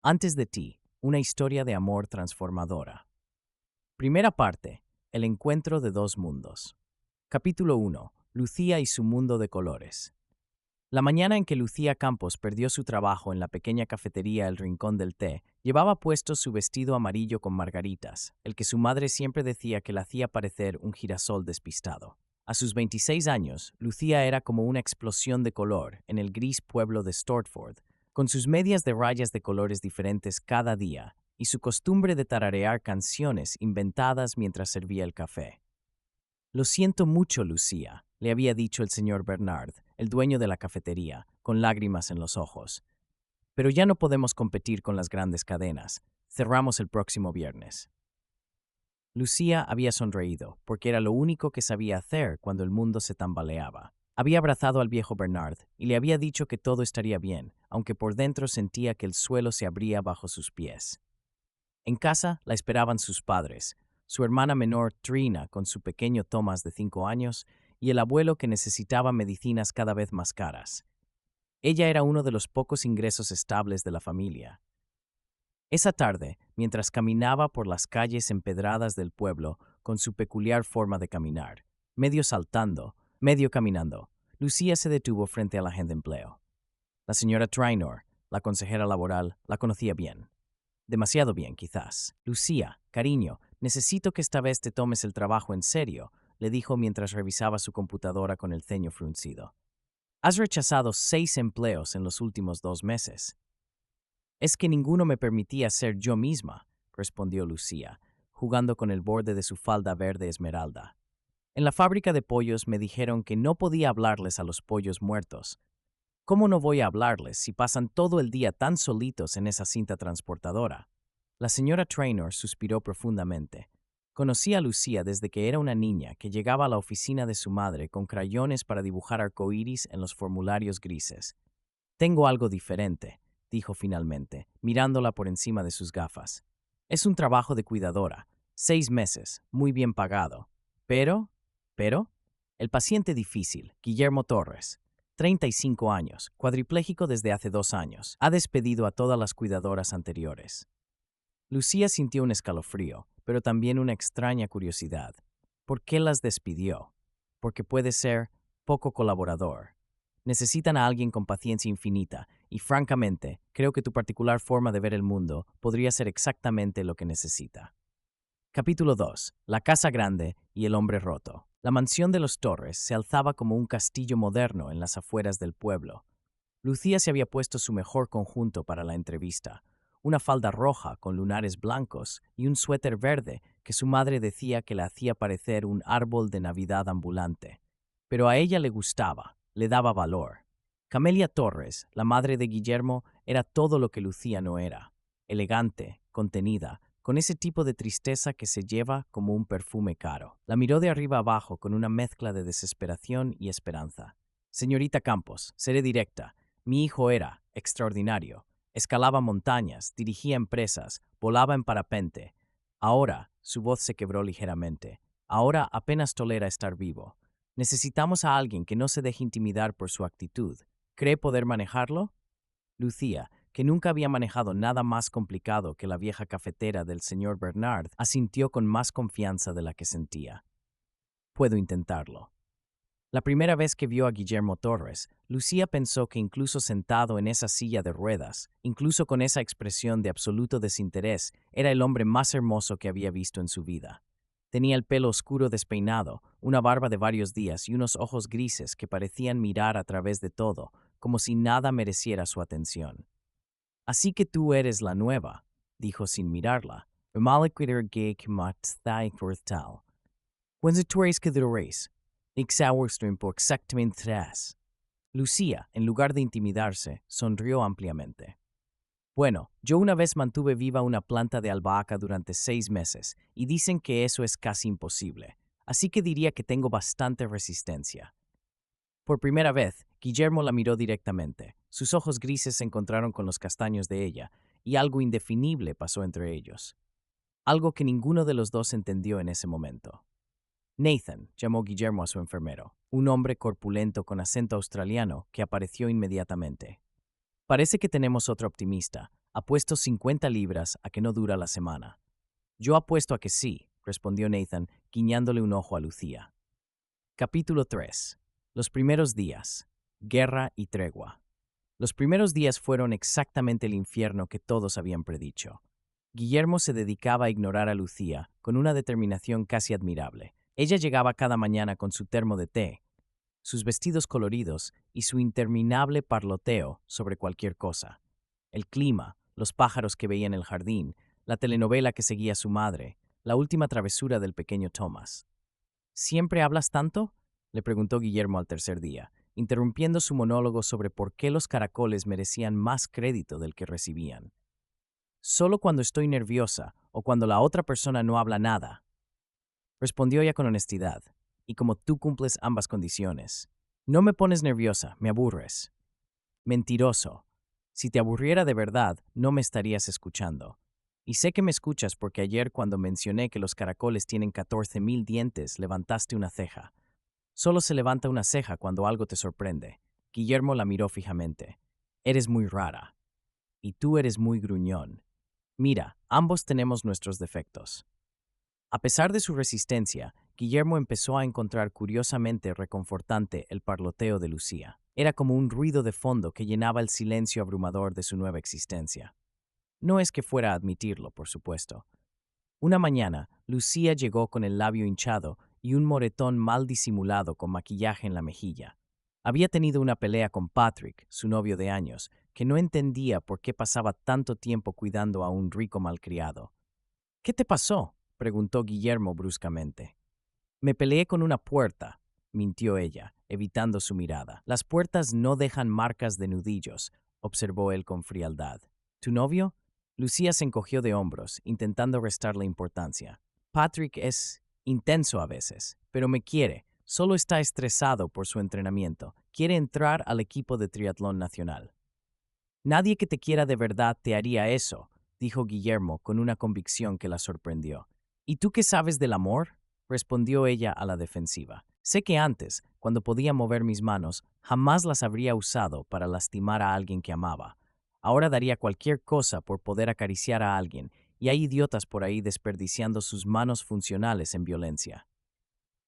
Antes de ti, una historia de amor transformadora. Primera parte, el encuentro de dos mundos. Capítulo 1. Lucía y su mundo de colores. La mañana en que Lucía Campos perdió su trabajo en la pequeña cafetería El Rincón del Té, llevaba puesto su vestido amarillo con margaritas, el que su madre siempre decía que la hacía parecer un girasol despistado. A sus 26 años, Lucía era como una explosión de color en el gris pueblo de Stortford, con sus medias de rayas de colores diferentes cada día y su costumbre de tararear canciones inventadas mientras servía el café. Lo siento mucho, Lucía, le había dicho el señor Bernard, el dueño de la cafetería, con lágrimas en los ojos. Pero ya no podemos competir con las grandes cadenas. Cerramos el próximo viernes. Lucía había sonreído, porque era lo único que sabía hacer cuando el mundo se tambaleaba. Había abrazado al viejo Bernard y le había dicho que todo estaría bien, aunque por dentro sentía que el suelo se abría bajo sus pies. En casa la esperaban sus padres, su hermana menor Trina con su pequeño Thomas de 5 años y el abuelo que necesitaba medicinas cada vez más caras. Ella era uno de los pocos ingresos estables de la familia. Esa tarde, mientras caminaba por las calles empedradas del pueblo con su peculiar forma de caminar, medio saltando, medio caminando, Lucía se detuvo frente a la agente de empleo. La señora Trainor, la consejera laboral, la conocía bien. Demasiado bien, quizás. Lucía, cariño, necesito que esta vez te tomes el trabajo en serio, le dijo mientras revisaba su computadora con el ceño fruncido. Has rechazado 6 empleos en los últimos 2 meses. Es que ninguno me permitía ser yo misma, respondió Lucía, jugando con el borde de su falda verde esmeralda. En la fábrica de pollos me dijeron que no podía hablarles a los pollos muertos. ¿Cómo no voy a hablarles si pasan todo el día tan solitos en esa cinta transportadora? La señora Trainor suspiró profundamente. Conocía a Lucía desde que era una niña que llegaba a la oficina de su madre con crayones para dibujar arcoíris en los formularios grises. Tengo algo diferente, dijo finalmente, mirándola por encima de sus gafas. Es un trabajo de cuidadora, 6 meses, muy bien pagado. Pero, el paciente difícil, Guillermo Torres, 35 años, cuadripléjico desde hace 2 años, ha despedido a todas las cuidadoras anteriores. Lucía sintió un escalofrío, pero también una extraña curiosidad. ¿Por qué las despidió? Porque puede ser poco colaborador. Necesitan a alguien con paciencia infinita, y francamente, creo que tu particular forma de ver el mundo podría ser exactamente lo que necesita. Capítulo 2. La casa grande y el hombre roto. La mansión de los Torres se alzaba como un castillo moderno en las afueras del pueblo. Lucía se había puesto su mejor conjunto para la entrevista, una falda roja con lunares blancos y un suéter verde que su madre decía que le hacía parecer un árbol de Navidad ambulante. Pero a ella le gustaba, le daba valor. Camelia Torres, la madre de Guillermo, era todo lo que Lucía no era: elegante, contenida, con ese tipo de tristeza que se lleva como un perfume caro. La miró de arriba abajo con una mezcla de desesperación y esperanza. Señorita Campos, seré directa. Mi hijo era extraordinario. Escalaba montañas, dirigía empresas, volaba en parapente. Ahora, su voz se quebró ligeramente. Ahora apenas tolera estar vivo. Necesitamos a alguien que no se deje intimidar por su actitud. ¿Cree poder manejarlo? Lucía, que nunca había manejado nada más complicado que la vieja cafetera del señor Bernard, asintió con más confianza de la que sentía. Puedo intentarlo. La primera vez que vio a Guillermo Torres, Lucía pensó que incluso sentado en esa silla de ruedas, incluso con esa expresión de absoluto desinterés, era el hombre más hermoso que había visto en su vida. Tenía el pelo oscuro despeinado, una barba de varios días y unos ojos grises que parecían mirar a través de todo, como si nada mereciera su atención. Así que tú eres la nueva, dijo sin mirarla. Lucía, en lugar de intimidarse, sonrió ampliamente. Bueno, yo una vez mantuve viva una planta de albahaca durante 6 meses, y dicen que eso es casi imposible, así que diría que tengo bastante resistencia. Por primera vez, Guillermo la miró directamente. Sus ojos grises se encontraron con los castaños de ella, y algo indefinible pasó entre ellos. Algo que ninguno de los dos entendió en ese momento. Nathan, llamó Guillermo a su enfermero, un hombre corpulento con acento australiano que apareció inmediatamente. Parece que tenemos otro optimista. Apuesto 50 libras a que no dura la semana. Yo apuesto a que sí, respondió Nathan, guiñándole un ojo a Lucía. Capítulo 3. Los primeros días. Guerra y tregua. Los primeros días fueron exactamente el infierno que todos habían predicho. Guillermo se dedicaba a ignorar a Lucía con una determinación casi admirable. Ella llegaba cada mañana con su termo de té, sus vestidos coloridos y su interminable parloteo sobre cualquier cosa. El clima, los pájaros que veía en el jardín, la telenovela que seguía su madre, la última travesura del pequeño Thomas. ¿Siempre hablas tanto?, le preguntó Guillermo al tercer día, interrumpiendo su monólogo sobre por qué los caracoles merecían más crédito del que recibían. Solo cuando estoy nerviosa o cuando la otra persona no habla nada, respondió ella con honestidad, y como tú cumples ambas condiciones. No me pones nerviosa, me aburres. Mentiroso. Si te aburriera de verdad, no me estarías escuchando. Y sé que me escuchas porque ayer cuando mencioné que los caracoles tienen 14,000 dientes, levantaste una ceja. Solo se levanta una ceja cuando algo te sorprende. Guillermo la miró fijamente. Eres muy rara. Y tú eres muy gruñón. Mira, ambos tenemos nuestros defectos. A pesar de su resistencia, Guillermo empezó a encontrar curiosamente reconfortante el parloteo de Lucía. Era como un ruido de fondo que llenaba el silencio abrumador de su nueva existencia. No es que fuera a admitirlo, por supuesto. Una mañana, Lucía llegó con el labio hinchado y un moretón mal disimulado con maquillaje en la mejilla. Había tenido una pelea con Patrick, su novio de años, que no entendía por qué pasaba tanto tiempo cuidando a un rico malcriado. ¿Qué te pasó?, preguntó Guillermo bruscamente. Me peleé con una puerta, mintió ella, evitando su mirada. Las puertas no dejan marcas de nudillos, observó él con frialdad. ¿Tu novio? Lucía se encogió de hombros, intentando restarle importancia. Patrick es intenso a veces, pero me quiere. Solo está estresado por su entrenamiento. Quiere entrar al equipo de triatlón nacional. Nadie que te quiera de verdad te haría eso, dijo Guillermo con una convicción que la sorprendió. ¿Y tú qué sabes del amor?, respondió ella a la defensiva. Sé que antes, cuando podía mover mis manos, jamás las habría usado para lastimar a alguien que amaba. Ahora daría cualquier cosa por poder acariciar a alguien, y hay idiotas por ahí desperdiciando sus manos funcionales en violencia.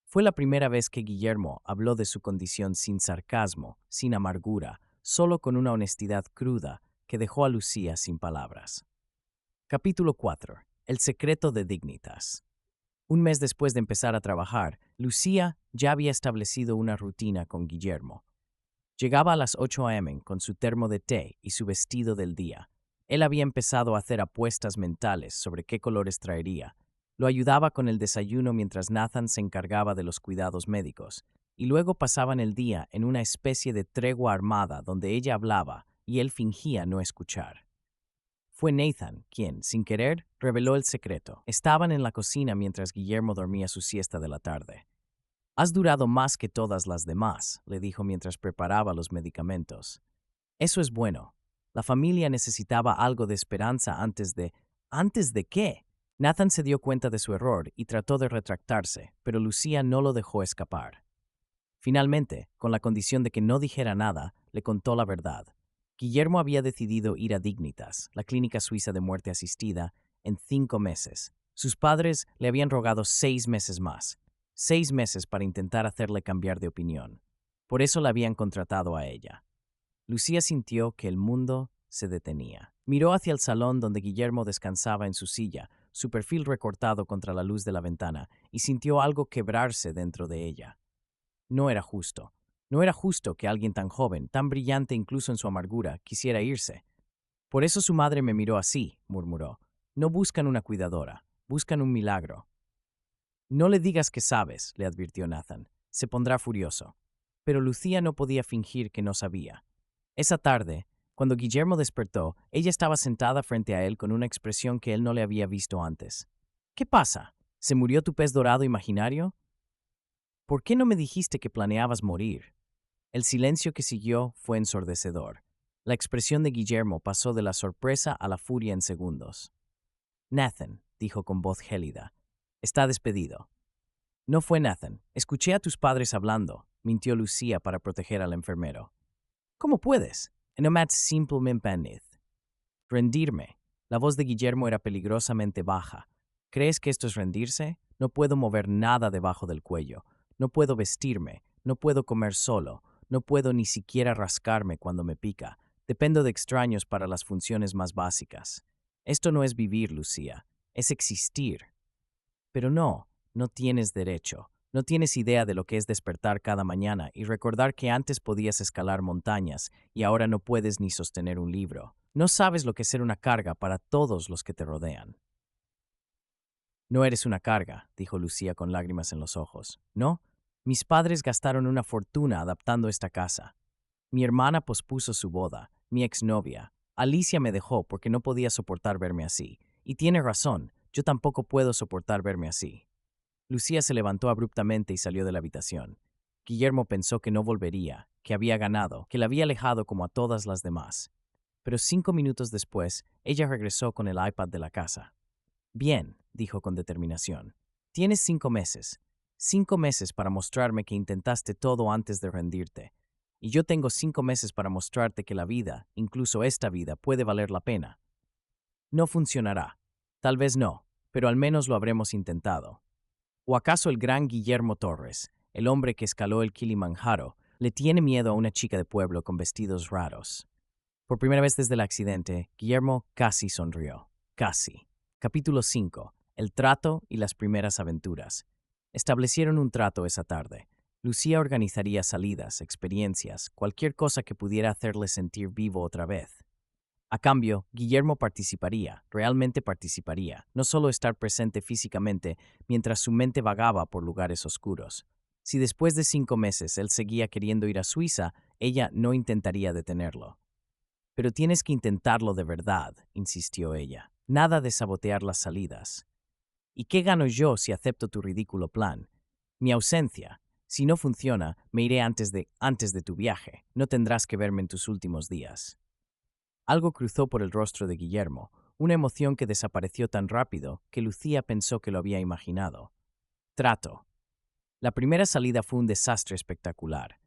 Fue la primera vez que Guillermo habló de su condición sin sarcasmo, sin amargura, solo con una honestidad cruda que dejó a Lucía sin palabras. Capítulo 4. El secreto de Dignitas. Un mes después de empezar a trabajar, Lucía ya había establecido una rutina con Guillermo. Llegaba a las 8 a.m. con su termo de té y su vestido del día. Él había empezado a hacer apuestas mentales sobre qué colores traería. Lo ayudaba con el desayuno mientras Nathan se encargaba de los cuidados médicos, y luego pasaban el día en una especie de tregua armada donde ella hablaba y él fingía no escuchar. Fue Nathan quien, sin querer, reveló el secreto. Estaban en la cocina mientras Guillermo dormía su siesta de la tarde. Has durado más que todas las demás, le dijo mientras preparaba los medicamentos. Eso es bueno. La familia necesitaba algo de esperanza antes de... ¿Antes de qué? Nathan se dio cuenta de su error y trató de retractarse, pero Lucía no lo dejó escapar. Finalmente, con la condición de que no dijera nada, le contó la verdad. Guillermo había decidido ir a Dignitas, la clínica suiza de muerte asistida, en 5 meses. Sus padres le habían rogado 6 meses más. 6 meses para intentar hacerle cambiar de opinión. Por eso la habían contratado a ella. Lucía sintió que el mundo se detenía. Miró hacia el salón donde Guillermo descansaba en su silla, su perfil recortado contra la luz de la ventana, y sintió algo quebrarse dentro de ella. No era justo. No era justo que alguien tan joven, tan brillante incluso en su amargura, quisiera irse. Por eso su madre me miró así, murmuró. No buscan una cuidadora, buscan un milagro. No le digas que sabes, le advirtió Nathan. Se pondrá furioso. Pero Lucía no podía fingir que no sabía. Esa tarde, cuando Guillermo despertó, ella estaba sentada frente a él con una expresión que él no le había visto antes. ¿Qué pasa? ¿Se murió tu pez dorado imaginario? ¿Por qué no me dijiste que planeabas morir? El silencio que siguió fue ensordecedor. La expresión de Guillermo pasó de la sorpresa a la furia en segundos. Nathan, dijo con voz gélida, está despedido. No fue Nathan. Escuché a tus padres hablando, mintió Lucía para proteger al enfermero. ¿Cómo puedes? No m'has simplement penit. Rendirme. La voz de Guillermo era peligrosamente baja. ¿Crees que esto es rendirse? No puedo mover nada debajo del cuello. No puedo vestirme. No puedo comer solo. No puedo ni siquiera rascarme cuando me pica. Dependo de extraños para las funciones más básicas. Esto no es vivir, Lucía. Es existir. Pero no, no tienes derecho. No tienes idea de lo que es despertar cada mañana y recordar que antes podías escalar montañas y ahora no puedes ni sostener un libro. No sabes lo que es ser una carga para todos los que te rodean. No eres una carga, dijo Lucía con lágrimas en los ojos. No, mis padres gastaron una fortuna adaptando esta casa. Mi hermana pospuso su boda, mi exnovia. Alicia me dejó porque no podía soportar verme así. Y tiene razón, yo tampoco puedo soportar verme así. Lucía se levantó abruptamente y salió de la habitación. Guillermo pensó que no volvería, que había ganado, que la había alejado como a todas las demás. Pero 5 minutos después, ella regresó con el iPad de la casa. Bien, dijo con determinación. Tienes 5 meses. 5 meses para mostrarme que intentaste todo antes de rendirte. Y yo tengo 5 meses para mostrarte que la vida, incluso esta vida, puede valer la pena. No funcionará. Tal vez no, pero al menos lo habremos intentado. ¿O acaso el gran Guillermo Torres, el hombre que escaló el Kilimanjaro, le tiene miedo a una chica de pueblo con vestidos raros? Por primera vez desde el accidente, Guillermo casi sonrió. Casi. Capítulo 5. El trato y las primeras aventuras. Establecieron un trato esa tarde. Lucía organizaría salidas, experiencias, cualquier cosa que pudiera hacerle sentir vivo otra vez. A cambio, Guillermo participaría, realmente participaría, no solo estar presente físicamente mientras su mente vagaba por lugares oscuros. Si después de 5 meses él seguía queriendo ir a Suiza, ella no intentaría detenerlo. Pero tienes que intentarlo de verdad, insistió ella. Nada de sabotear las salidas. ¿Y qué gano yo si acepto tu ridículo plan? Mi ausencia. Si no funciona, me iré antes de tu viaje. No tendrás que verme en tus últimos días. Algo cruzó por el rostro de Guillermo, una emoción que desapareció tan rápido que Lucía pensó que lo había imaginado. Trato. La primera salida fue un desastre espectacular.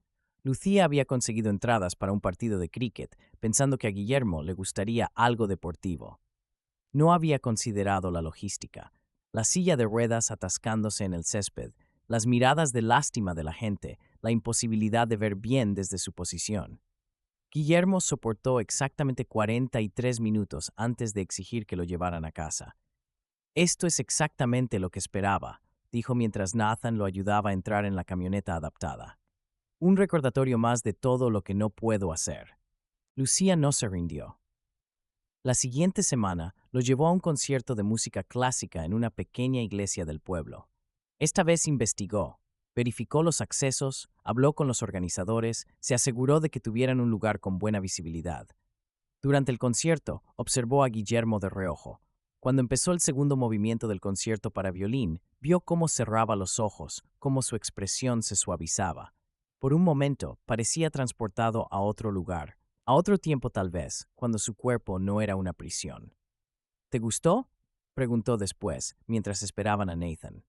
Lucía había conseguido entradas para un partido de cricket, pensando que a Guillermo le gustaría algo deportivo. No había considerado la logística, la silla de ruedas atascándose en el césped, las miradas de lástima de la gente, la imposibilidad de ver bien desde su posición. Guillermo soportó exactamente 43 minutos antes de exigir que lo llevaran a casa. Esto es exactamente lo que esperaba, dijo mientras Nathan lo ayudaba a entrar en la camioneta adaptada. Un recordatorio más de todo lo que no puedo hacer. Lucía no se rindió. La siguiente semana lo llevó a un concierto de música clásica en una pequeña iglesia del pueblo. Esta vez investigó, verificó los accesos, habló con los organizadores, se aseguró de que tuvieran un lugar con buena visibilidad. Durante el concierto, observó a Guillermo de reojo. Cuando empezó el segundo movimiento del concierto para violín, vio cómo cerraba los ojos, cómo su expresión se suavizaba. Por un momento, parecía transportado a otro lugar, a otro tiempo tal vez, cuando su cuerpo no era una prisión. ¿Te gustó?, preguntó después, mientras esperaban a Nathan.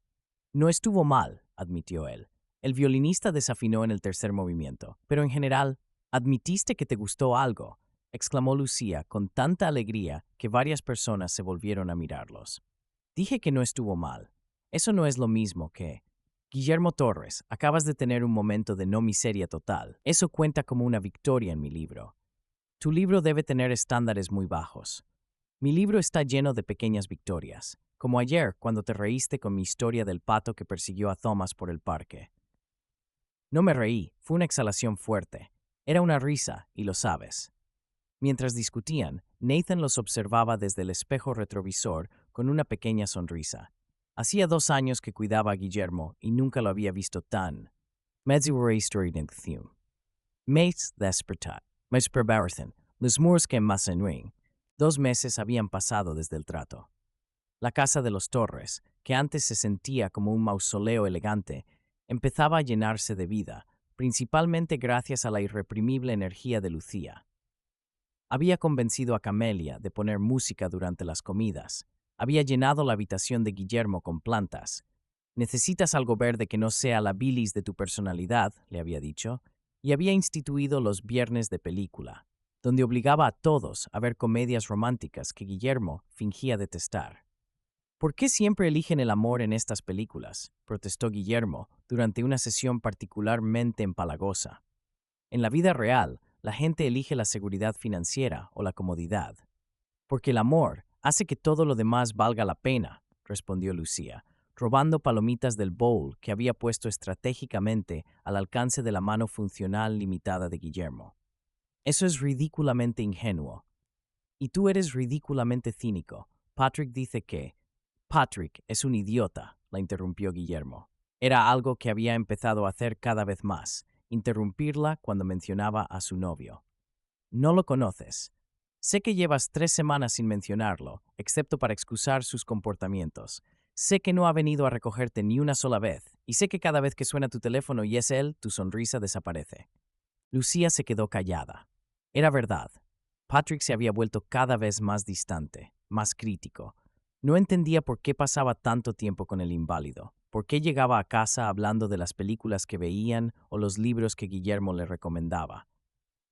No estuvo mal, admitió él. El violinista desafinó en el tercer movimiento, pero en general, admitiste que te gustó algo, exclamó Lucía con tanta alegría que varias personas se volvieron a mirarlos. Dije que no estuvo mal. Eso no es lo mismo que... Guillermo Torres, acabas de tener un momento de no miseria total. Eso cuenta como una victoria en mi libro. Tu libro debe tener estándares muy bajos. Mi libro está lleno de pequeñas victorias, como ayer cuando te reíste con mi historia del pato que persiguió a Thomas por el parque. No me reí, fue una exhalación fuerte. Era una risa, y lo sabes. Mientras discutían, Nathan los observaba desde el espejo retrovisor con una pequeña sonrisa. Hacía 2 años que cuidaba a Guillermo y nunca lo había visto tan... Mates despertar. Mas prebarathan. Los moors que más en ring. 2 meses habían pasado desde el trato. La casa de los Torres, que antes se sentía como un mausoleo elegante, empezaba a llenarse de vida, principalmente gracias a la irreprimible energía de Lucía. Había convencido a Camelia de poner música durante las comidas. Había llenado la habitación de Guillermo con plantas. Necesitas algo verde que no sea la bilis de tu personalidad, le había dicho, y había instituido los viernes de película. donde obligaba a todos a ver comedias románticas que Guillermo fingía detestar. ¿Por qué siempre eligen el amor en estas películas?, protestó Guillermo durante una sesión particularmente empalagosa. En la vida real, la gente elige la seguridad financiera o la comodidad. Porque el amor hace que todo lo demás valga la pena, respondió Lucía, robando palomitas del bowl que había puesto estratégicamente al alcance de la mano funcional limitada de Guillermo. Eso es ridículamente ingenuo. Y tú eres ridículamente cínico. Patrick dice que... Patrick es un idiota, la interrumpió Guillermo. Era algo que había empezado a hacer cada vez más, interrumpirla cuando mencionaba a su novio. No lo conoces. Sé que llevas 3 semanas sin mencionarlo, excepto para excusar sus comportamientos. Sé que no ha venido a recogerte ni una sola vez, y sé que cada vez que suena tu teléfono y es él, tu sonrisa desaparece. Lucía se quedó callada. Era verdad. Patrick se había vuelto cada vez más distante, más crítico. No entendía por qué pasaba tanto tiempo con el inválido, por qué llegaba a casa hablando de las películas que veían o los libros que Guillermo le recomendaba.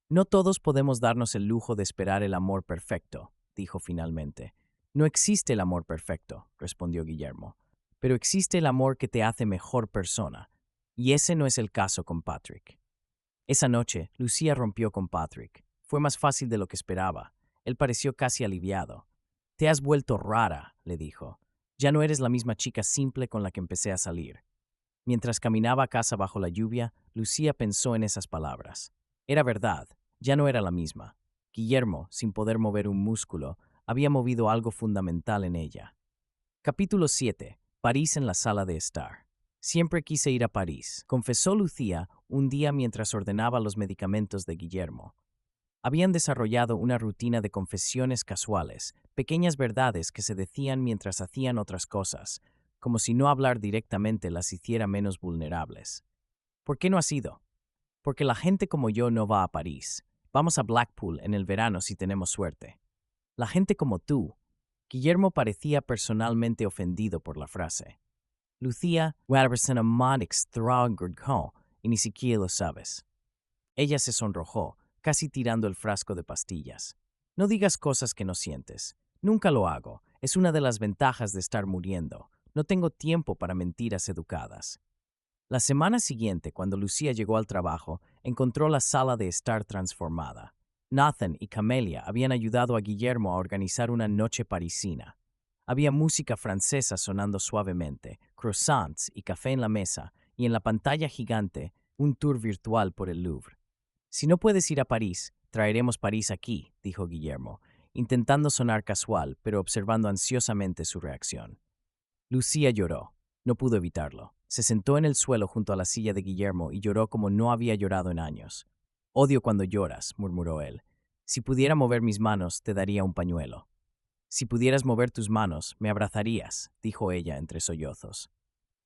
No todos podemos darnos el lujo de esperar el amor perfecto, dijo finalmente. No existe el amor perfecto, respondió Guillermo, pero existe el amor que te hace mejor persona, y ese no es el caso con Patrick. Esa noche, Lucía rompió con Patrick. Fue más fácil de lo que esperaba. Él pareció casi aliviado. Te has vuelto rara, le dijo. Ya no eres la misma chica simple con la que empecé a salir. Mientras caminaba a casa bajo la lluvia, Lucía pensó en esas palabras. Era verdad, ya no era la misma. Guillermo, sin poder mover un músculo, había movido algo fundamental en ella. Capítulo 7. París en la sala de estar. Siempre quise ir a París, confesó Lucía un día mientras ordenaba los medicamentos de Guillermo. Habían desarrollado una rutina de confesiones casuales, pequeñas verdades que se decían mientras hacían otras cosas, como si no hablar directamente las hiciera menos vulnerables. ¿Por qué no has ido? Porque la gente como yo no va a París. Vamos a Blackpool en el verano si tenemos suerte. La gente como tú. Guillermo parecía personalmente ofendido por la frase. Lucía, y ni siquiera lo sabes. Ella se sonrojó, casi tirando el frasco de pastillas. No digas cosas que no sientes. Nunca lo hago. Es una de las ventajas de estar muriendo. No tengo tiempo para mentiras educadas. La semana siguiente, cuando Lucía llegó al trabajo, encontró la sala de estar transformada. Nathan y Camelia habían ayudado a Guillermo a organizar una noche parisina. Había música francesa sonando suavemente, croissants y café en la mesa, y en la pantalla gigante, un tour virtual por el Louvre. Si no puedes ir a París, traeremos París aquí, dijo Guillermo, intentando sonar casual, pero observando ansiosamente su reacción. Lucía lloró. No pudo evitarlo. Se sentó en el suelo junto a la silla de Guillermo y lloró como no había llorado en años. Odio cuando lloras, murmuró él. Si pudiera mover mis manos, te daría un pañuelo. Si pudieras mover tus manos, me abrazarías, dijo ella entre sollozos.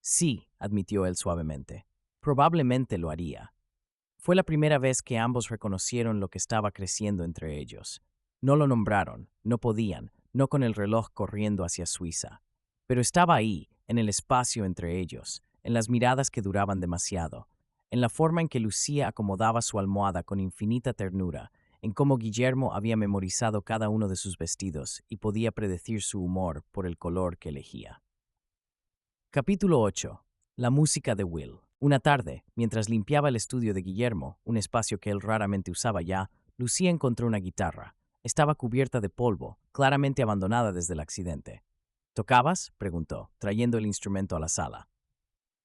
Sí, admitió él suavemente. Probablemente lo haría. Fue la primera vez que ambos reconocieron lo que estaba creciendo entre ellos. No lo nombraron, no podían, no con el reloj corriendo hacia Suiza. Pero estaba ahí, en el espacio entre ellos, en las miradas que duraban demasiado, en la forma en que Lucía acomodaba su almohada con infinita ternura, en cómo Guillermo había memorizado cada uno de sus vestidos y podía predecir su humor por el color que elegía. Capítulo 8. La música de Will. Una tarde, mientras limpiaba el estudio de Guillermo, un espacio que él raramente usaba ya, Lucía encontró una guitarra. Estaba cubierta de polvo, claramente abandonada desde el accidente. ¿Tocabas?, preguntó, trayendo el instrumento a la sala.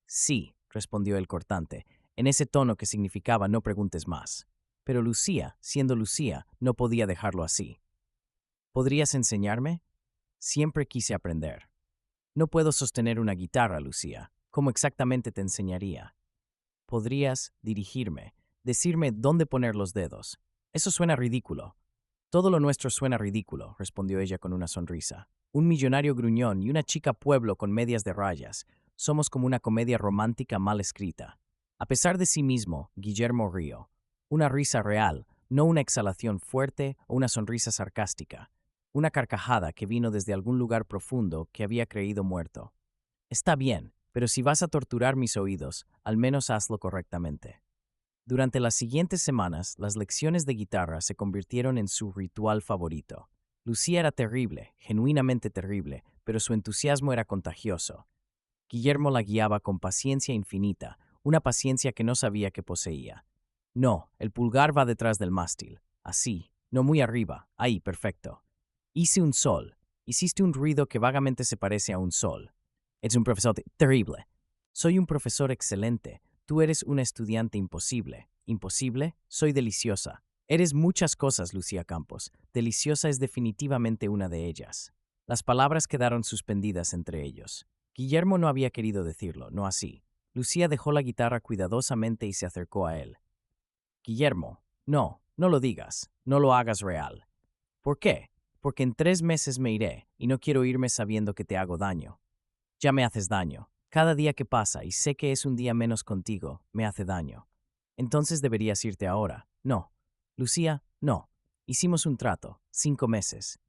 Sí, respondió el cortante, en ese tono que significaba no preguntes más. Pero Lucía, siendo Lucía, no podía dejarlo así. ¿Podrías enseñarme? Siempre quise aprender. No puedo sostener una guitarra, Lucía. ¿Cómo exactamente te enseñaría? Podrías dirigirme, decirme dónde poner los dedos. Eso suena ridículo. Todo lo nuestro suena ridículo, respondió ella con una sonrisa. Un millonario gruñón y una chica pueblo con medias de rayas. Somos como una comedia romántica mal escrita. A pesar de sí mismo, Guillermo rió. Una risa real, no una exhalación fuerte o una sonrisa sarcástica. Una carcajada que vino desde algún lugar profundo que había creído muerto. Está bien, pero si vas a torturar mis oídos, al menos hazlo correctamente. Durante las siguientes semanas, las lecciones de guitarra se convirtieron en su ritual favorito. Lucía era terrible, genuinamente terrible, pero su entusiasmo era contagioso. Guillermo la guiaba con paciencia infinita, una paciencia que no sabía que poseía. No, el pulgar va detrás del mástil. Así, no muy arriba. Ahí, perfecto. Hice un sol. Hiciste un ruido que vagamente se parece a un sol. Es un profesor terrible. Soy un profesor excelente. Tú eres una estudiante imposible. ¿Imposible? Soy deliciosa. Eres muchas cosas, Lucía Campos. Deliciosa es definitivamente una de ellas. Las palabras quedaron suspendidas entre ellos. Guillermo no había querido decirlo, no así. Lucía dejó la guitarra cuidadosamente y se acercó a él. Guillermo, no, no lo digas, no lo hagas real. ¿Por qué? Porque en 3 meses me iré y no quiero irme sabiendo que te hago daño. Ya me haces daño. Cada día que pasa y sé que es un día menos contigo, me hace daño. Entonces deberías irte ahora. No. Lucía, no. Hicimos un trato, 5 meses.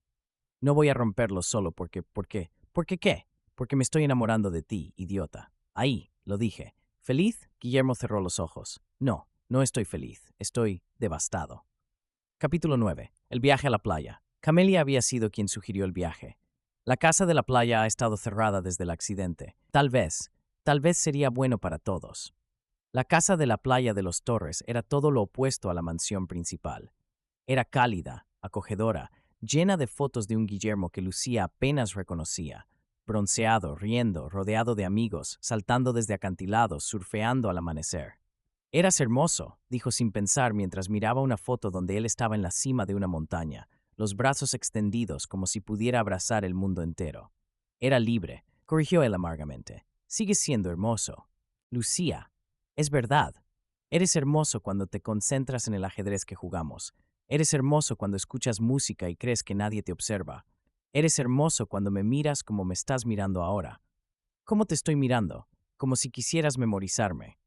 No voy a romperlo solo ¿por qué? ¿Por qué qué? Porque me estoy enamorando de ti, idiota. Ahí, lo dije. ¿Feliz? Guillermo cerró los ojos. No, no estoy feliz. Estoy devastado. Capítulo 9. El viaje a la playa. Camelia había sido quien sugirió el viaje. La casa de la playa ha estado cerrada desde el accidente. Tal vez sería bueno para todos. La casa de la playa de los Torres era todo lo opuesto a la mansión principal. Era cálida, acogedora, llena de fotos de un Guillermo que Lucía apenas reconocía, bronceado, riendo, rodeado de amigos, saltando desde acantilados, surfeando al amanecer. Eras hermoso, dijo sin pensar mientras miraba una foto donde él estaba en la cima de una montaña, los brazos extendidos como si pudiera abrazar el mundo entero. Era libre, corrigió él amargamente. Sigues siendo hermoso. Lucía, es verdad. Eres hermoso cuando te concentras en el ajedrez que jugamos. Eres hermoso cuando escuchas música y crees que nadie te observa. Eres hermoso cuando me miras como me estás mirando ahora. ¿Cómo te estoy mirando? Como si quisieras memorizarme.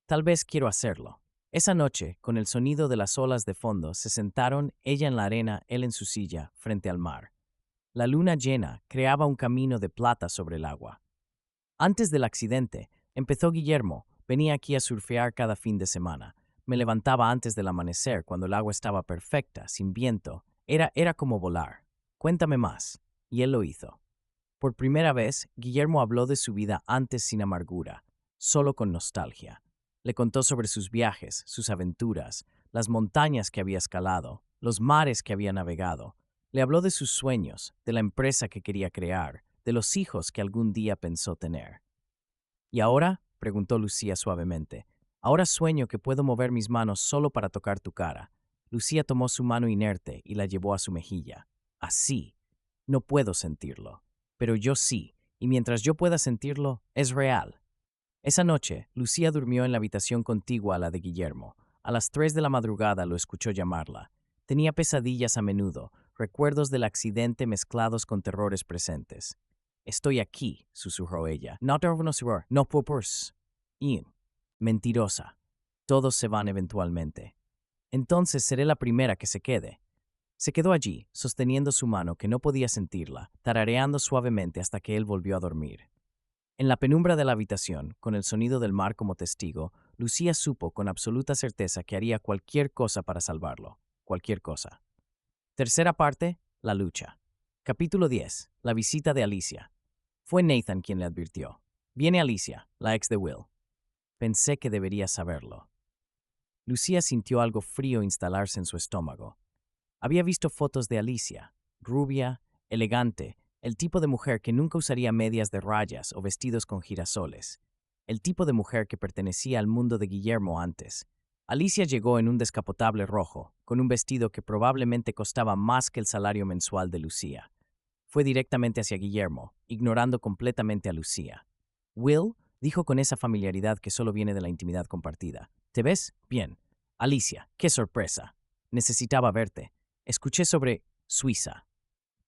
Tal vez quiero hacerlo. Esa noche, con el sonido de las olas de fondo, se sentaron, ella en la arena, él en su silla, frente al mar. La luna llena creaba un camino de plata sobre el agua. Antes del accidente, empezó Guillermo, venía aquí a surfear cada fin de semana. Me levantaba antes del amanecer, cuando el agua estaba perfecta, sin viento. Era como volar. Cuéntame más. Y él lo hizo. Por primera vez, Guillermo habló de su vida antes sin amargura, solo con nostalgia. Le contó sobre sus viajes, sus aventuras, las montañas que había escalado, los mares que había navegado. Le habló de sus sueños, de la empresa que quería crear, de los hijos que algún día pensó tener. ¿Y ahora? Preguntó Lucía suavemente. Ahora sueño que puedo mover mis manos solo para tocar tu cara. Lucía tomó su mano inerte y la llevó a su mejilla. Así. No puedo sentirlo. Pero yo sí, y mientras yo pueda sentirlo, es real. Esa noche, Lucía durmió en la habitación contigua a la de Guillermo. A las 3 de la madrugada lo escuchó llamarla. Tenía pesadillas a menudo, recuerdos del accidente mezclados con terrores presentes. Estoy aquí, susurró ella. No purpose. Ian. Mentirosa. Todos se van eventualmente. Entonces seré la primera que se quede. Se quedó allí, sosteniendo su mano que no podía sentirla, tarareando suavemente hasta que él volvió a dormir. En la penumbra de la habitación, con el sonido del mar como testigo, Lucía supo con absoluta certeza que haría cualquier cosa para salvarlo. Cualquier cosa. Tercera parte, la lucha. Capítulo 10. La visita de Alicia. Fue Nathan quien le advirtió. Viene Alicia, la ex de Will. Pensé que debería saberlo. Lucía sintió algo frío instalarse en su estómago. Había visto fotos de Alicia, rubia, elegante, el tipo de mujer que nunca usaría medias de rayas o vestidos con girasoles, el tipo de mujer que pertenecía al mundo de Guillermo antes. Alicia llegó en un descapotable rojo, con un vestido que probablemente costaba más que el salario mensual de Lucía. Fue directamente hacia Guillermo, ignorando completamente a Lucía. Will dijo con esa familiaridad que solo viene de la intimidad compartida. ¿Te ves? Bien. Alicia, qué sorpresa. Necesitaba verte. Escuché sobre Suiza.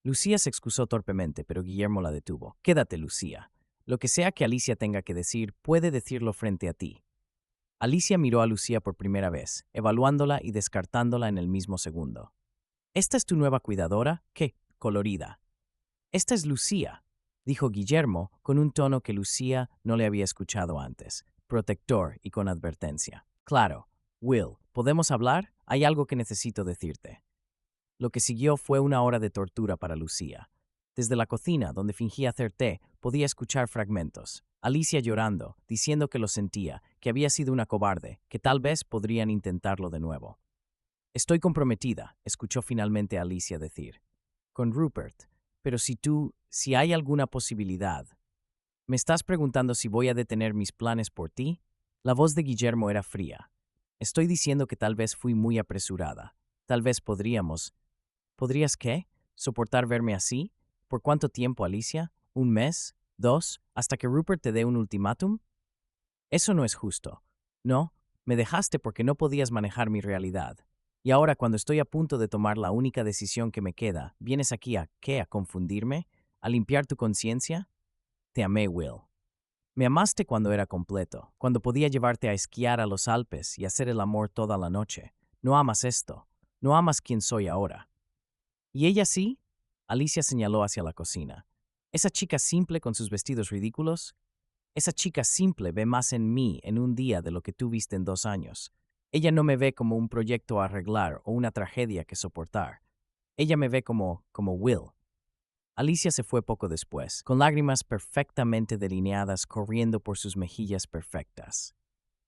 Lucía se excusó torpemente, pero Guillermo la detuvo. Quédate, Lucía. Lo que sea que Alicia tenga que decir, puede decirlo frente a ti. Alicia miró a Lucía por primera vez, evaluándola y descartándola en el mismo segundo. ¿Esta es tu nueva cuidadora? ¡Qué colorida! Esta es Lucía, dijo Guillermo con un tono que Lucía no le había escuchado antes, protector y con advertencia. Claro, Will, ¿podemos hablar? Hay algo que necesito decirte. Lo que siguió fue una hora de tortura para Lucía. Desde la cocina, donde fingía hacer té, podía escuchar fragmentos. Alicia llorando, diciendo que lo sentía, que había sido una cobarde, que tal vez podrían intentarlo de nuevo. Estoy comprometida, escuchó finalmente a Alicia decir. Con Rupert. Pero si hay alguna posibilidad. ¿Me estás preguntando si voy a detener mis planes por ti? La voz de Guillermo era fría. Estoy diciendo que tal vez fui muy apresurada. Tal vez podríamos. ¿Podrías qué? ¿Soportar verme así? ¿Por cuánto tiempo, Alicia? ¿Un mes? ¿Dos? ¿Hasta que Rupert te dé un ultimátum? Eso no es justo. No, me dejaste porque no podías manejar mi realidad. Y ahora, cuando estoy a punto de tomar la única decisión que me queda, ¿vienes aquí a qué? ¿A confundirme? ¿A limpiar tu conciencia? Te amé, Will. Me amaste cuando era completo, cuando podía llevarte a esquiar a los Alpes y hacer el amor toda la noche. No amas esto. No amas quien soy ahora. ¿Y ella sí? Alicia señaló hacia la cocina. Esa chica simple con sus vestidos ridículos. Esa chica simple ve más en mí en un día de lo que tú viste en 2 años. Ella no me ve como un proyecto a arreglar o una tragedia que soportar. Ella me ve como Will. Alicia se fue poco después, con lágrimas perfectamente delineadas corriendo por sus mejillas perfectas.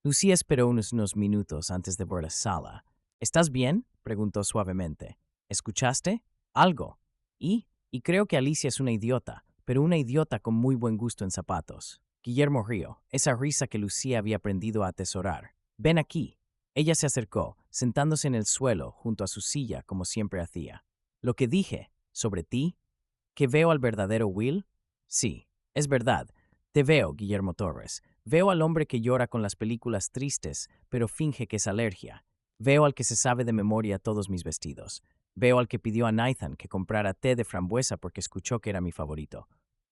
Lucía esperó unos minutos antes de ver la sala. ¿Estás bien? Preguntó suavemente. ¿Escuchaste? Algo. Y creo que Alicia es una idiota, pero una idiota con muy buen gusto en zapatos. Guillermo rió, esa risa que Lucía había aprendido a atesorar. Ven aquí. Ella se acercó, sentándose en el suelo junto a su silla como siempre hacía. Lo que dije sobre ti, ¿que veo al verdadero Will? Sí, es verdad. Te veo, Guillermo Torres. Veo al hombre que llora con las películas tristes, pero finge que es alergia. Veo al que se sabe de memoria todos mis vestidos. Veo al que pidió a Nathan que comprara té de frambuesa porque escuchó que era mi favorito.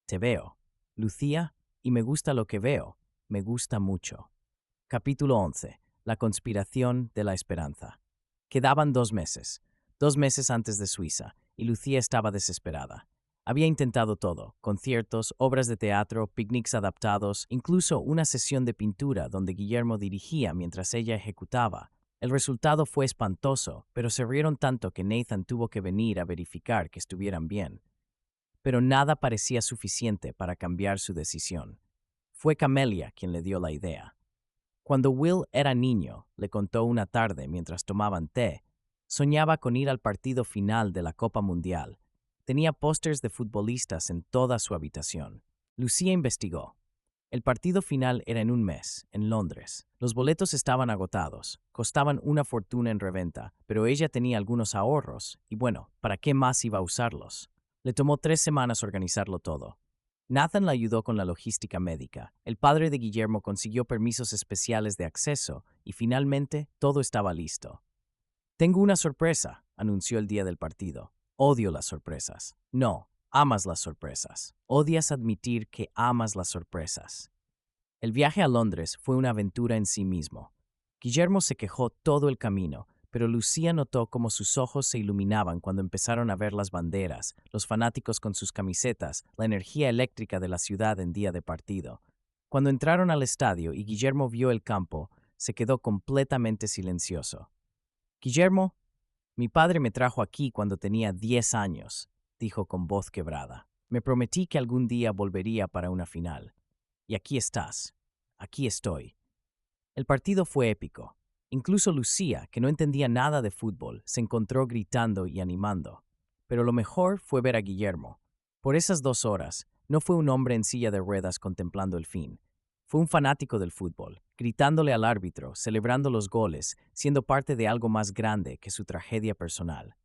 Te veo, Lucía, y me gusta lo que veo. Me gusta mucho. Capítulo 11. La conspiración de la esperanza. Quedaban 2 meses. 2 meses antes de Suiza, y Lucía estaba desesperada. Había intentado todo: conciertos, obras de teatro, picnics adaptados, incluso una sesión de pintura donde Guillermo dirigía mientras ella ejecutaba. El resultado fue espantoso, pero se rieron tanto que Nathan tuvo que venir a verificar que estuvieran bien. Pero nada parecía suficiente para cambiar su decisión. Fue Camelia quien le dio la idea. Cuando Will era niño, le contó una tarde mientras tomaban té, soñaba con ir al partido final de la Copa Mundial. Tenía pósters de futbolistas en toda su habitación. Lucía investigó. El partido final era en un mes, en Londres. Los boletos estaban agotados, costaban una fortuna en reventa, pero ella tenía algunos ahorros, y bueno, ¿para qué más iba a usarlos? Le tomó 3 semanas organizarlo todo. Nathan la ayudó con la logística médica. El padre de Guillermo consiguió permisos especiales de acceso y finalmente todo estaba listo. Tengo una sorpresa, anunció el día del partido. Odio las sorpresas. No, amas las sorpresas. Odias admitir que amas las sorpresas. El viaje a Londres fue una aventura en sí mismo. Guillermo se quejó todo el camino, pero Lucía notó cómo sus ojos se iluminaban cuando empezaron a ver las banderas, los fanáticos con sus camisetas, la energía eléctrica de la ciudad en día de partido. Cuando entraron al estadio y Guillermo vio el campo, se quedó completamente silencioso. Guillermo, mi padre me trajo aquí cuando tenía 10 años, dijo con voz quebrada. Me prometí que algún día volvería para una final. Y aquí estás. Aquí estoy. El partido fue épico. Incluso Lucía, que no entendía nada de fútbol, se encontró gritando y animando. Pero lo mejor fue ver a Guillermo. Por esas 2 horas, no fue un hombre en silla de ruedas contemplando el fin. Fue un fanático del fútbol, gritándole al árbitro, celebrando los goles, siendo parte de algo más grande que su tragedia personal.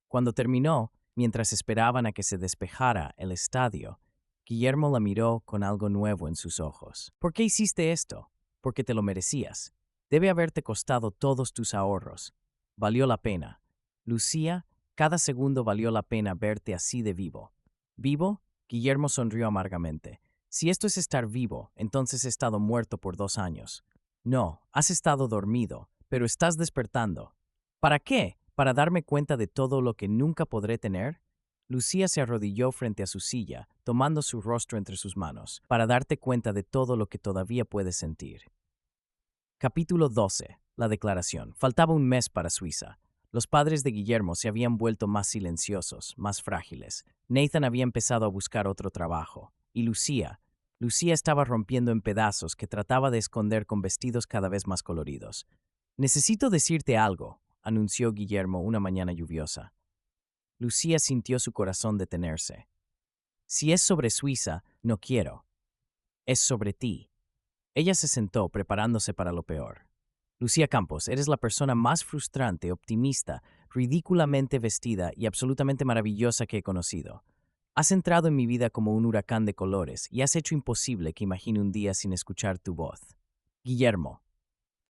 Cuando terminó, mientras esperaban a que se despejara el estadio, Guillermo la miró con algo nuevo en sus ojos. ¿Por qué hiciste esto? Porque te lo merecías. Debe haberte costado todos tus ahorros. Valió la pena. Lucía, cada segundo valió la pena verte así de vivo. ¿Vivo? Guillermo sonrió amargamente. Si esto es estar vivo, entonces he estado muerto por 2 años. No, has estado dormido, pero estás despertando. ¿Para qué? ¿Para darme cuenta de todo lo que nunca podré tener? Lucía se arrodilló frente a su silla, tomando su rostro entre sus manos, para darte cuenta de todo lo que todavía puedes sentir. Capítulo 12. La declaración. Faltaba un mes para Suiza. Los padres de Guillermo se habían vuelto más silenciosos, más frágiles. Nathan había empezado a buscar otro trabajo. Y Lucía estaba rompiendo en pedazos que trataba de esconder con vestidos cada vez más coloridos. Necesito decirte algo, anunció Guillermo una mañana lluviosa. Lucía sintió su corazón detenerse. Si es sobre Suiza, no quiero. Es sobre ti. Ella se sentó, preparándose para lo peor. Lucía Campos, eres la persona más frustrante, optimista, ridículamente vestida y absolutamente maravillosa que he conocido. Has entrado en mi vida como un huracán de colores y has hecho imposible que imagine un día sin escuchar tu voz. Guillermo,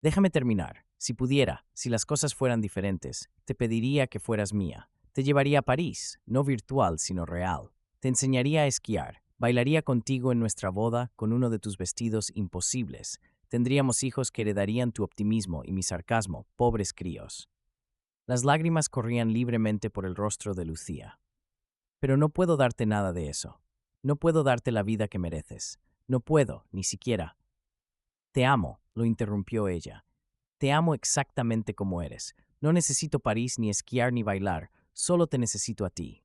déjame terminar. Si pudiera, si las cosas fueran diferentes, te pediría que fueras mía. Te llevaría a París, no virtual, sino real. Te enseñaría a esquiar. Bailaría contigo en nuestra boda con uno de tus vestidos imposibles. Tendríamos hijos que heredarían tu optimismo y mi sarcasmo, pobres críos. Las lágrimas corrían libremente por el rostro de Lucía. Pero no puedo darte nada de eso. No puedo darte la vida que mereces. No puedo, ni siquiera. Te amo, lo interrumpió ella. Te amo exactamente como eres. No necesito París, ni esquiar, ni bailar. Solo te necesito a ti.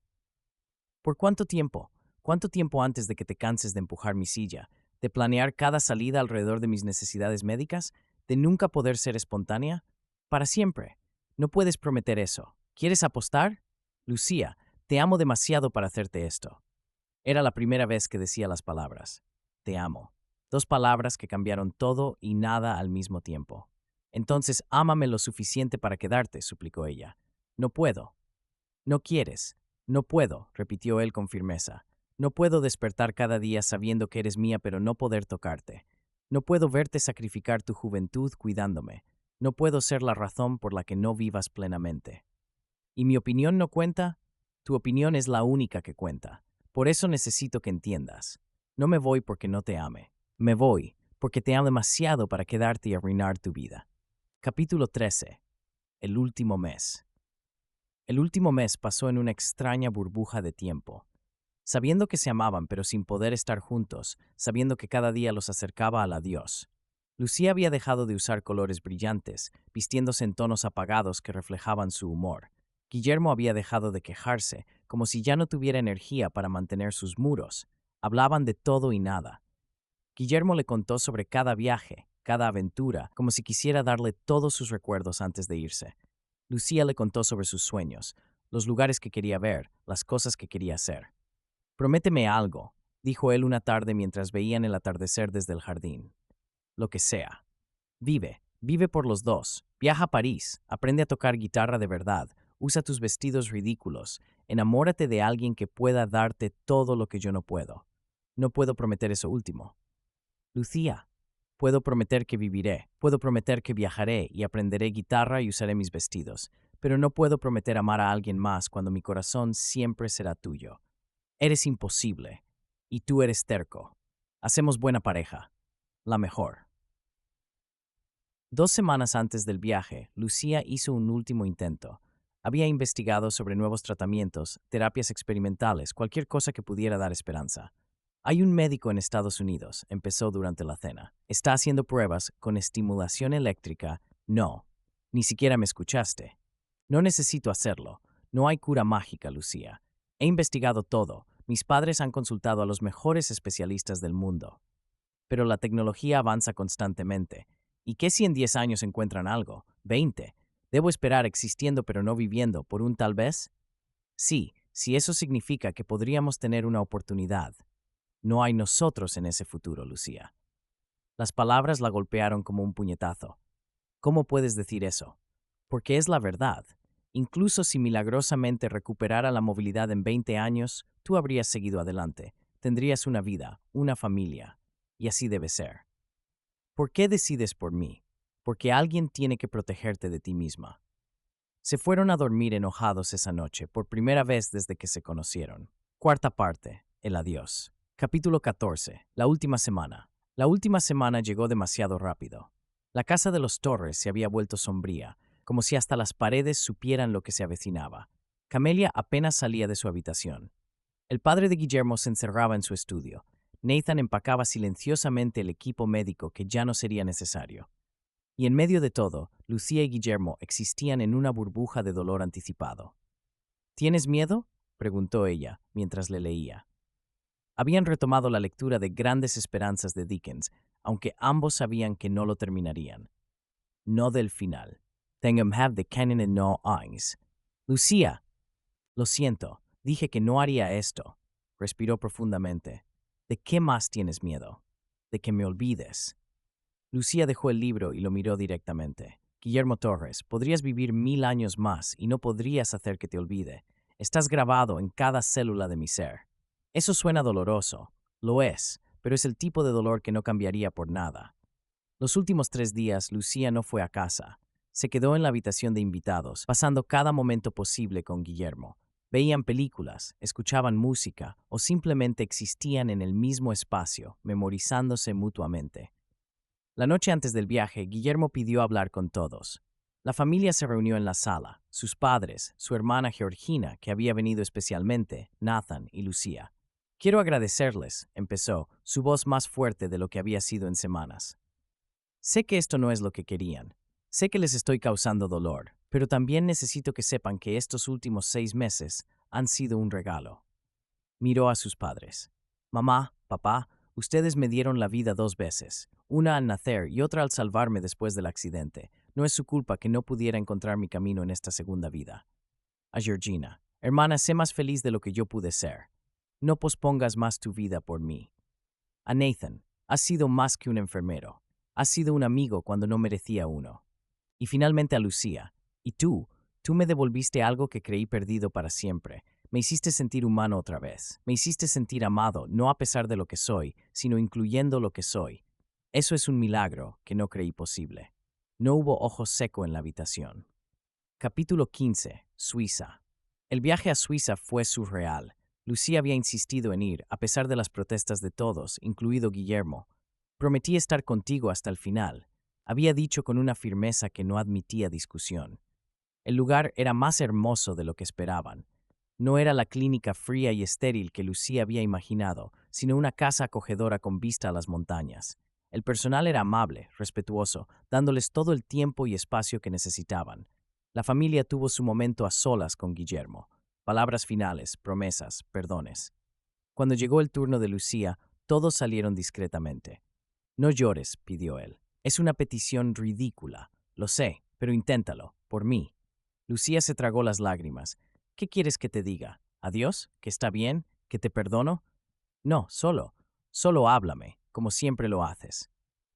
¿Por cuánto tiempo? ¿Cuánto tiempo antes de que te canses de empujar mi silla, de planear cada salida alrededor de mis necesidades médicas, de nunca poder ser espontánea? Para siempre. No puedes prometer eso. ¿Quieres apostar? Lucía, te amo demasiado para hacerte esto. Era la primera vez que decía las palabras. Te amo. Dos palabras que cambiaron todo y nada al mismo tiempo. Entonces, ámame lo suficiente para quedarte, suplicó ella. No puedo. No quieres. No puedo, repitió él con firmeza. No puedo despertar cada día sabiendo que eres mía pero no poder tocarte. No puedo verte sacrificar tu juventud cuidándome. No puedo ser la razón por la que no vivas plenamente. ¿Y mi opinión no cuenta? Tu opinión es la única que cuenta. Por eso necesito que entiendas. No me voy porque no te ame. Me voy porque te amo demasiado para quedarte y arruinar tu vida. Capítulo 13. El último mes. El último mes pasó en una extraña burbuja de tiempo. Sabiendo que se amaban pero sin poder estar juntos, sabiendo que cada día los acercaba al adiós. Lucía había dejado de usar colores brillantes, vistiéndose en tonos apagados que reflejaban su humor. Guillermo había dejado de quejarse, como si ya no tuviera energía para mantener sus muros. Hablaban de todo y nada. Guillermo le contó sobre cada viaje, cada aventura, como si quisiera darle todos sus recuerdos antes de irse. Lucía le contó sobre sus sueños, los lugares que quería ver, las cosas que quería hacer. Prométeme algo, dijo él una tarde mientras veían el atardecer desde el jardín. Lo que sea. Vive por los dos. Viaja a París, aprende a tocar guitarra de verdad, usa tus vestidos ridículos, enamórate de alguien que pueda darte todo lo que yo no puedo. No puedo prometer eso último. Lucía, puedo prometer que viviré, puedo prometer que viajaré y aprenderé guitarra y usaré mis vestidos, pero no puedo prometer amar a alguien más cuando mi corazón siempre será tuyo. Eres imposible, y tú eres terco. Hacemos buena pareja, la mejor. 2 semanas antes del viaje, Lucía hizo un último intento. Había investigado sobre nuevos tratamientos, terapias experimentales, cualquier cosa que pudiera dar esperanza. Hay un médico en Estados Unidos, empezó durante la cena. Está haciendo pruebas con estimulación eléctrica. No, ni siquiera me escuchaste. No necesito hacerlo. No hay cura mágica, Lucía. He investigado todo. Mis padres han consultado a los mejores especialistas del mundo. Pero la tecnología avanza constantemente. ¿Y qué si en 10 años encuentran algo? 20. ¿Debo esperar existiendo pero no viviendo por un tal vez? Sí, si eso significa que podríamos tener una oportunidad. No hay nosotros en ese futuro, Lucía. Las palabras la golpearon como un puñetazo. ¿Cómo puedes decir eso? Porque es la verdad. Incluso si milagrosamente recuperara la movilidad en 20 años, tú habrías seguido adelante. Tendrías una vida, una familia. Y así debe ser. ¿Por qué decides por mí? Porque alguien tiene que protegerte de ti misma. Se fueron a dormir enojados esa noche, por primera vez desde que se conocieron. Cuarta parte. El adiós. Capítulo 14. La última semana. La última semana llegó demasiado rápido. La casa de los Torres se había vuelto sombría, como si hasta las paredes supieran lo que se avecinaba. Camelia apenas salía de su habitación. El padre de Guillermo se encerraba en su estudio. Nathan empacaba silenciosamente el equipo médico que ya no sería necesario. Y en medio de todo, Lucía y Guillermo existían en una burbuja de dolor anticipado. ¿Tienes miedo?, preguntó ella, mientras le leía. Habían retomado la lectura de Grandes Esperanzas de Dickens, aunque ambos sabían que no lo terminarían. No del final. Tengan have the cannon and no eyes. Lucía. Lo siento, dije que no haría esto. Respiró profundamente. ¿De qué más tienes miedo? De que me olvides. Lucía dejó el libro y lo miró directamente. Guillermo Torres, podrías vivir 1000 años más y no podrías hacer que te olvide. Estás grabado en cada célula de mi ser. Eso suena doloroso. Lo es, pero es el tipo de dolor que no cambiaría por nada. Los últimos 3 días, Lucía no fue a casa. Se quedó en la habitación de invitados, pasando cada momento posible con Guillermo. Veían películas, escuchaban música o simplemente existían en el mismo espacio, memorizándose mutuamente. La noche antes del viaje, Guillermo pidió hablar con todos. La familia se reunió en la sala, sus padres, su hermana Georgina, que había venido especialmente, Nathan y Lucía. Quiero agradecerles, empezó, su voz más fuerte de lo que había sido en semanas. Sé que esto no es lo que querían. Sé que les estoy causando dolor, pero también necesito que sepan que estos últimos 6 meses han sido un regalo. Miró a sus padres. Mamá, papá, ustedes me dieron la vida 2 veces, una al nacer y otra al salvarme después del accidente. No es su culpa que no pudiera encontrar mi camino en esta segunda vida. A Georgina, hermana, sé más feliz de lo que yo pude ser. No pospongas más tu vida por mí. A Nathan, has sido más que un enfermero. Has sido un amigo cuando no merecía uno. Y finalmente a Lucía. Y tú me devolviste algo que creí perdido para siempre. Me hiciste sentir humano otra vez. Me hiciste sentir amado, no a pesar de lo que soy, sino incluyendo lo que soy. Eso es un milagro que no creí posible. No hubo ojo seco en la habitación. Capítulo 15. Suiza. El viaje a Suiza fue surreal. Lucía había insistido en ir, a pesar de las protestas de todos, incluido Guillermo. Prometí estar contigo hasta el final. Había dicho con una firmeza que no admitía discusión. El lugar era más hermoso de lo que esperaban. No era la clínica fría y estéril que Lucía había imaginado, sino una casa acogedora con vista a las montañas. El personal era amable, respetuoso, dándoles todo el tiempo y espacio que necesitaban. La familia tuvo su momento a solas con Guillermo. Palabras finales, promesas, perdones. Cuando llegó el turno de Lucía, todos salieron discretamente. No llores, pidió él. Es una petición ridícula. Lo sé, pero inténtalo, por mí. Lucía se tragó las lágrimas. ¿Qué quieres que te diga? ¿Adiós? ¿Que está bien? ¿Que te perdono? No, solo háblame, como siempre lo haces.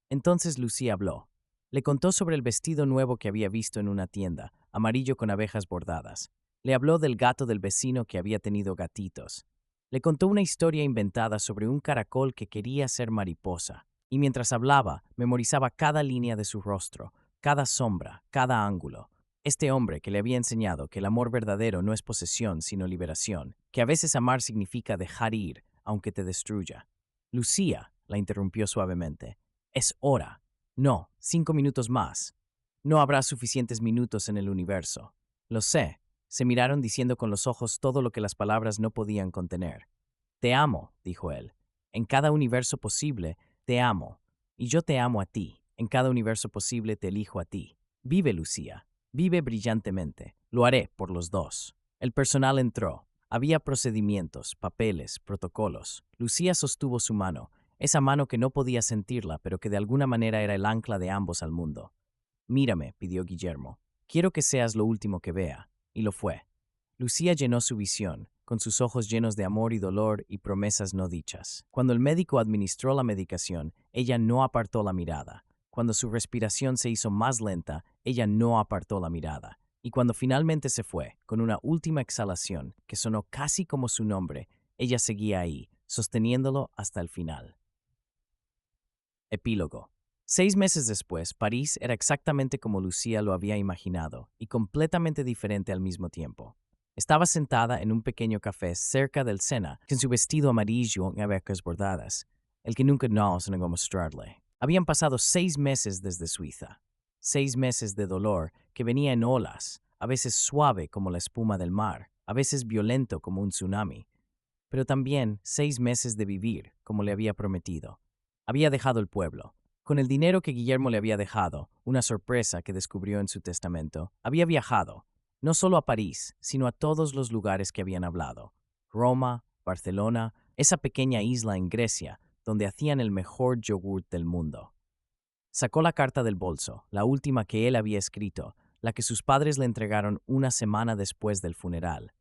Entonces Lucía habló. Le contó sobre el vestido nuevo que había visto en una tienda, amarillo con abejas bordadas. Le habló del gato del vecino que había tenido gatitos. Le contó una historia inventada sobre un caracol que quería ser mariposa. Y mientras hablaba, memorizaba cada línea de su rostro, cada sombra, cada ángulo. Este hombre que le había enseñado que el amor verdadero no es posesión, sino liberación, que a veces amar significa dejar ir, aunque te destruya. Lucía, la interrumpió suavemente. Es hora. No, 5 minutos más. No habrá suficientes minutos en el universo. Lo sé. Se miraron diciendo con los ojos todo lo que las palabras no podían contener. Te amo, dijo él. En cada universo posible, te amo. Y yo te amo a ti. En cada universo posible te elijo a ti. Vive, Lucía. Vive brillantemente. Lo haré por los dos. El personal entró. Había procedimientos, papeles, protocolos. Lucía sostuvo su mano, esa mano que no podía sentirla, pero que de alguna manera era el ancla de ambos al mundo. Mírame, pidió Guillermo. Quiero que seas lo último que vea. Y lo fue. Lucía llenó su visión, con sus ojos llenos de amor y dolor y promesas no dichas. Cuando el médico administró la medicación, ella no apartó la mirada. Cuando su respiración se hizo más lenta, ella no apartó la mirada. Y cuando finalmente se fue, con una última exhalación que sonó casi como su nombre, ella seguía ahí, sosteniéndolo hasta el final. Epílogo. 6 meses después, París era exactamente como Lucía lo había imaginado, y completamente diferente al mismo tiempo. Estaba sentada en un pequeño café cerca del Sena, con su vestido amarillo en abejas bordadas, el que nunca nos negó mostrarle. Habían pasado 6 meses desde Suiza. 6 meses de dolor que venía en olas, a veces suave como la espuma del mar, a veces violento como un tsunami, pero también 6 meses de vivir como le había prometido. Había dejado el pueblo. Con el dinero que Guillermo le había dejado, una sorpresa que descubrió en su testamento, había viajado, no solo a París, sino a todos los lugares que habían hablado. Roma, Barcelona, esa pequeña isla en Grecia, donde hacían el mejor yogurt del mundo. Sacó la carta del bolso, la última que él había escrito, la que sus padres le entregaron una semana después del funeral.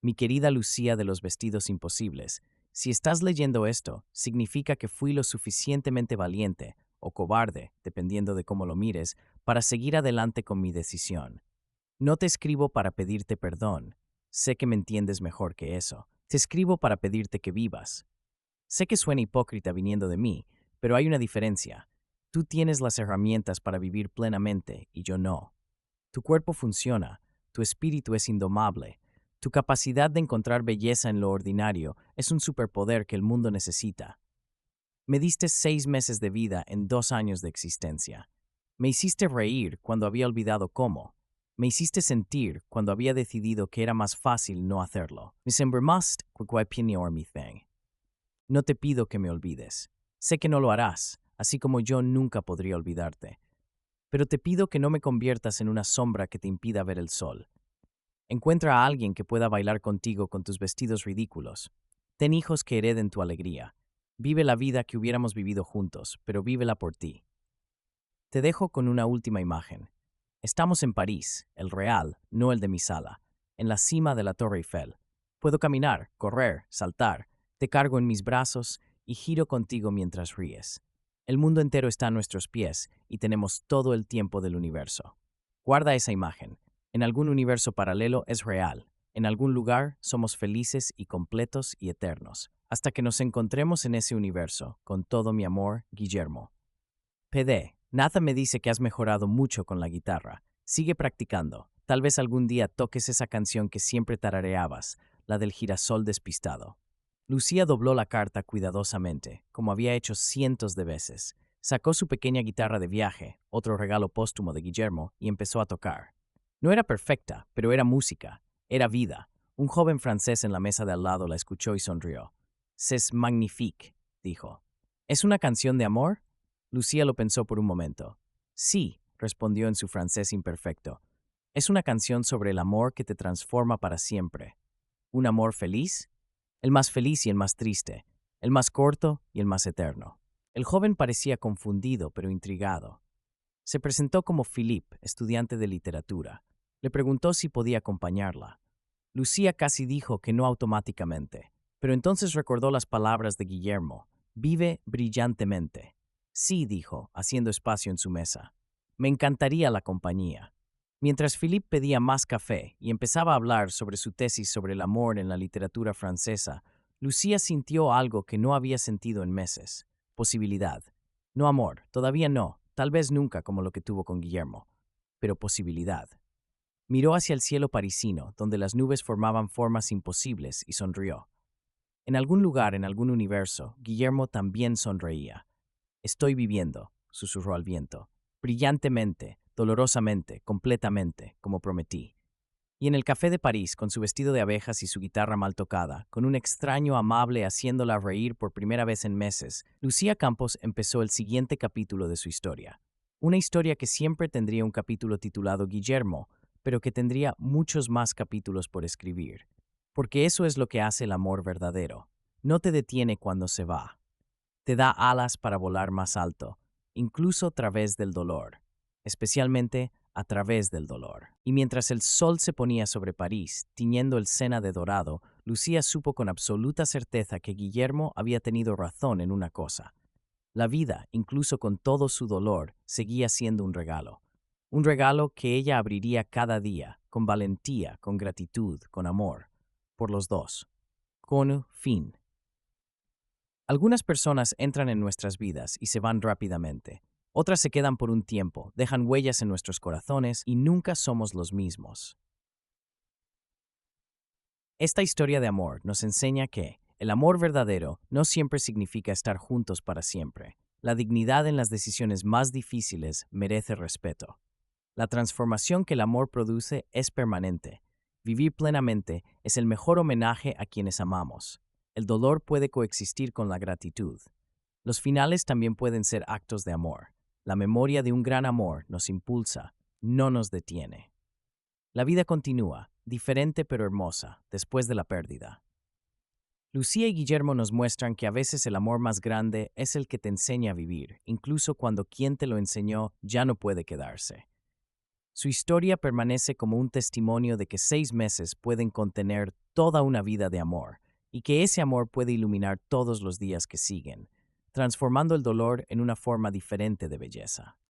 Mi querida Lucía de los vestidos imposibles, si estás leyendo esto, significa que fui lo suficientemente valiente, o cobarde, dependiendo de cómo lo mires, para seguir adelante con mi decisión. No te escribo para pedirte perdón. Sé que me entiendes mejor que eso. Te escribo para pedirte que vivas. Sé que suena hipócrita viniendo de mí, pero hay una diferencia. Tú tienes las herramientas para vivir plenamente y yo no. Tu cuerpo funciona, tu espíritu es indomable. Tu capacidad de encontrar belleza en lo ordinario es un superpoder que el mundo necesita. Me diste 6 meses de vida en 2 años de existencia. Me hiciste reír cuando había olvidado cómo. Me hiciste sentir cuando había decidido que era más fácil no hacerlo. No te pido que me olvides. Sé que no lo harás, así como yo nunca podría olvidarte. Pero te pido que no me conviertas en una sombra que te impida ver el sol. Encuentra a alguien que pueda bailar contigo con tus vestidos ridículos. Ten hijos que hereden tu alegría. Vive la vida que hubiéramos vivido juntos, pero vívela por ti. Te dejo con una última imagen. Estamos en París, el real, no el de mi sala, en la cima de la Torre Eiffel. Puedo caminar, correr, saltar, te cargo en mis brazos y giro contigo mientras ríes. El mundo entero está a nuestros pies y tenemos todo el tiempo del universo. Guarda esa imagen. En algún universo paralelo es real. En algún lugar somos felices y completos y eternos. Hasta que nos encontremos en ese universo, con todo mi amor, Guillermo. PD, Nathan me dice que has mejorado mucho con la guitarra. Sigue practicando. Tal vez algún día toques esa canción que siempre tarareabas, la del girasol despistado. Lucía dobló la carta cuidadosamente, como había hecho cientos de veces. Sacó su pequeña guitarra de viaje, otro regalo póstumo de Guillermo, y empezó a tocar. No era perfecta, pero era música, era vida. Un joven francés en la mesa de al lado la escuchó y sonrió. «C'est magnifique», dijo. «¿Es una canción de amor?» Lucía lo pensó por un momento. «Sí», respondió en su francés imperfecto. «Es una canción sobre el amor que te transforma para siempre». «¿Un amor feliz?» «El más feliz y el más triste, el más corto y el más eterno». El joven parecía confundido pero intrigado. Se presentó como Philippe, estudiante de literatura. Le preguntó si podía acompañarla. Lucía casi dijo que no automáticamente, pero entonces recordó las palabras de Guillermo. «Vive brillantemente». «Sí», dijo, haciendo espacio en su mesa. «Me encantaría la compañía». Mientras Philippe pedía más café y empezaba a hablar sobre su tesis sobre el amor en la literatura francesa, Lucía sintió algo que no había sentido en meses. Posibilidad. No amor, todavía no, tal vez nunca como lo que tuvo con Guillermo, pero posibilidad. Miró hacia el cielo parisino, donde las nubes formaban formas imposibles, y sonrió. En algún lugar, en algún universo, Guillermo también sonreía. «Estoy viviendo», susurró al viento, «brillantemente, dolorosamente, completamente, como prometí». Y en el café de París, con su vestido de abejas y su guitarra mal tocada, con un extraño amable haciéndola reír por primera vez en meses, Lucía Campos empezó el siguiente capítulo de su historia. Una historia que siempre tendría un capítulo titulado Guillermo, pero que tendría muchos más capítulos por escribir. Porque eso es lo que hace el amor verdadero. No te detiene cuando se va. Te da alas para volar más alto, incluso a través del dolor, especialmente a través del dolor. Y mientras el sol se ponía sobre París, tiñendo el Sena de dorado, Lucía supo con absoluta certeza que Guillermo había tenido razón en una cosa. La vida, incluso con todo su dolor, seguía siendo un regalo. Un regalo que ella abriría cada día, con valentía, con gratitud, con amor, por los dos. Con fin. Algunas personas entran en nuestras vidas y se van rápidamente. Otras se quedan por un tiempo, dejan huellas en nuestros corazones y nunca somos los mismos. Esta historia de amor nos enseña que el amor verdadero no siempre significa estar juntos para siempre. La dignidad en las decisiones más difíciles merece respeto. La transformación que el amor produce es permanente. Vivir plenamente es el mejor homenaje a quienes amamos. El dolor puede coexistir con la gratitud. Los finales también pueden ser actos de amor. La memoria de un gran amor nos impulsa, no nos detiene. La vida continúa, diferente pero hermosa, después de la pérdida. Lucía y Guillermo nos muestran que a veces el amor más grande es el que te enseña a vivir, incluso cuando quien te lo enseñó ya no puede quedarse. Su historia permanece como un testimonio de que 6 meses pueden contener toda una vida de amor, y que ese amor puede iluminar todos los días que siguen, transformando el dolor en una forma diferente de belleza.